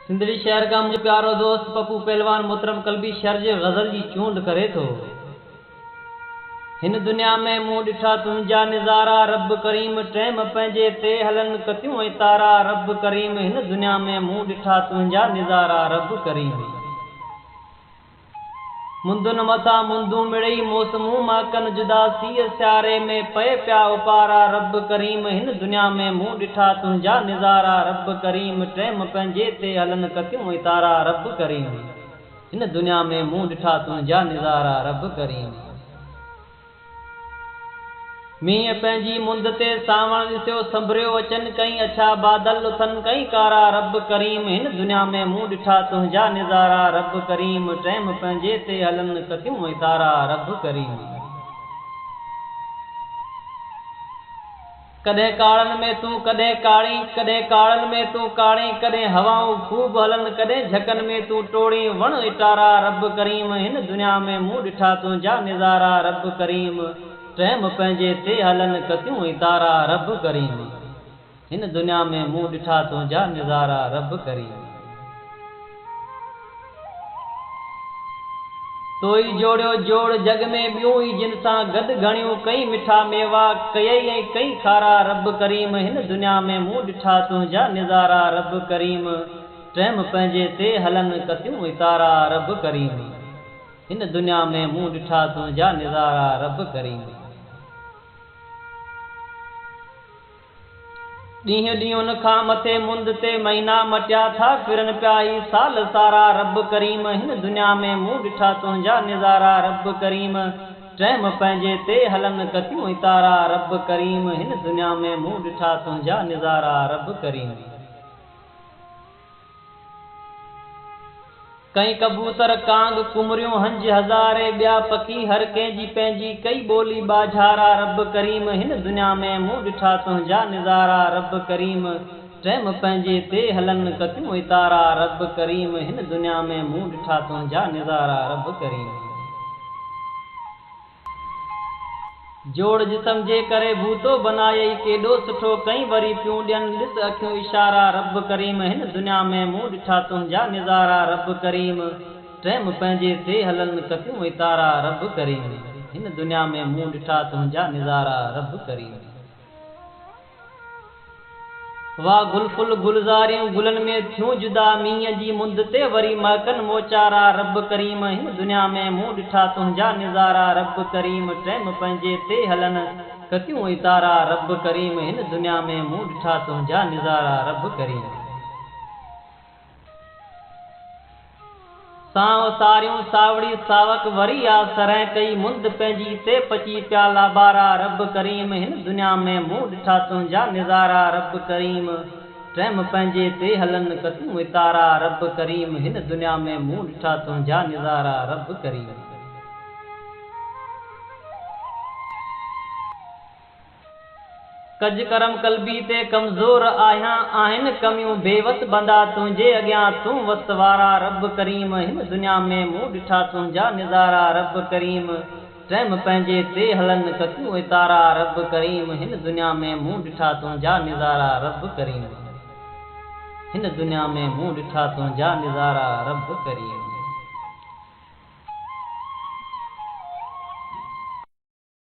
सिंधड़ी शहर का मुझे प्यारो दोस्त पप्पू पहलवान मोहतरम कल्बी शहर जे गज़ल जी चूंड करे थो। हिन दुनिया में मूं ॾिठा तुंहिंजा निज़ारा रब करीम टैम पंहिंजे ते हलनि कतियूं ऐं तारा रब करीम। हिन दुनिया में मूं ॾिठा तुंहिंजा निज़ारा रब करीम। मुंदुन मथा मुंदूं मिड़ई मौसमूं मां कन जुदा सीअ सियारे में पए पिया उपारा रब करीम। हिन दुनिया में मूं ॾिठा तुंहिंजा निज़ारा रब करीम टैम पंहिंजे ते हलनि कतियूं ऐं तारा रब करीम। हिन दुनिया में मूं ॾिठा तुंहिंजा निज़ारा रब करीम। मींहं पंहिंजी मुंद ते सावण ॾिसियो संभरियो अचनि कई अछा बादल उथनि कई कारा रब करीम। हिन दुनिया में मूं ॾिठा तुंहिंजा निज़ारा रब करीम टैम पंहिंजे ते हलनि कतियूं ऐं तारा रब करीम। कॾहिं काड़नि में तूं कॾहिं काड़ी कॾहिं काड़नि में तूं काड़ी कॾहिं हवाऊं खूब हलनि कॾहिं झकनि में तूं टोड़ी वण इटारा रब करीम। हिन दुनिया में मूं ॾिठा तुंहिंजा निज़ारा रब करीम टैम पंहिंजे ते हलनि कतियूं ऐं तारा रब करीम। हिन दुनिया में मूं ॾिठा तुंहिंजा निज़ारा रब करीम। तोई जोड़ियो जोड़ जग में ॿियूं ई जिन सां गॾु घणियूं कई मिठा मेवा कयई ऐं कई खारा रब करीम। हिन दुनिया में मूं ॾिठा तुंहिंजा निज़ारा रब करीम टैम पंहिंजे ते हलनि कतियूं ऐं तारा रब करीम। हिन दुनिया में मूं ॾिठा तुंहिंजा निज़ारा रब करीम। ॾींहं ॾींहुं खां मथे मुंद ते महीना मटिया था फिरनि पिया ई साल सारा रब करीम। हिन दुनिया में मूं ॾिठा तुंहिंजा निज़ारा रब करीम टैम पंहिंजे ते हलनि कतियूं ऐं तारा रब करीम। हिन दुनिया में मूं ॾिठा तुंहिंजा निज़ारा रब करीम। कई कबूतर कांग कुमरियूं हंज हज़ारे ॿिया पखी हर कंहिंजी पंहिंजी कई ॿोली बाझारा रब करीम। हिन दुनिया में मूं ॾिठा तुंहिंजा निज़ारा रब करीम टैम पंहिंजे ते हलनि कतियूं ऐं तारा रब करीम। हिन दुनिया में मूं ॾिठा तुंहिंजा निज़ारा रब करीम। जोड़ जिस्म जे करे भूतो बनायई केॾो सुठो कई वरी पियूं ॾियनि ॾिस अखियूं इशारा रब करीम। हिन दुनिया में मूं ॾिठा तुंहिंजा निज़ारा रब करीम टैम पंहिंजे ते हलनि कतियूं ऐं तारा रब करीम। हिन दुनिया में मूं ॾिठा तुंहिंजा निज़ारा रब करीम। वाह गुलफुल गुलज़ारियूं गुलनि में थियूं जुदा मींहं जी मुंद ते वरी महकनि मोचारा रब करीम। हिन दुनिया में मूं ॾिठा तुंहिंजा निज़ारा रब करीम टैम पंहिंजे ते हलनि कतियूं ऐं तारा रब करीम। हिन दुनिया में मूं ॾिठा तुंहिंजा निज़ारा रब करीम। साव सारियूं सावड़ी सावक वरी आ सरह कई मुंद पंहिंजी ते पची पिया लाबारा रब करीम। हिन दुनिया में मूं ॾिठा तुंहिंजा निज़ारा रब करीम टैम पंहिंजे ते हलनि कतियूं ऐं तारा रब करीम। हिन दुनिया में मूं ॾिठा तुंहिंजा निज़ारा रब करीम। कज करम कल्बी ते कमज़ोर आहिनि कमियूं बेवस बंदा तुंहिंजे अॻियां तूं वस वारा रब करीम। हिन दुनिया में मूं ॾिठा तुंहिंजा निज़ारा रब करीम टैम पंहिंजे ते हलनि कतियूं ऐं तारा रब करीम। हिन दुनिया में मूं ॾिठा तुंहिंजा निज़ारा रब करीम। हिन दुनिया में मूं ॾिठा तुंहिंजा निज़ारा रब करीम।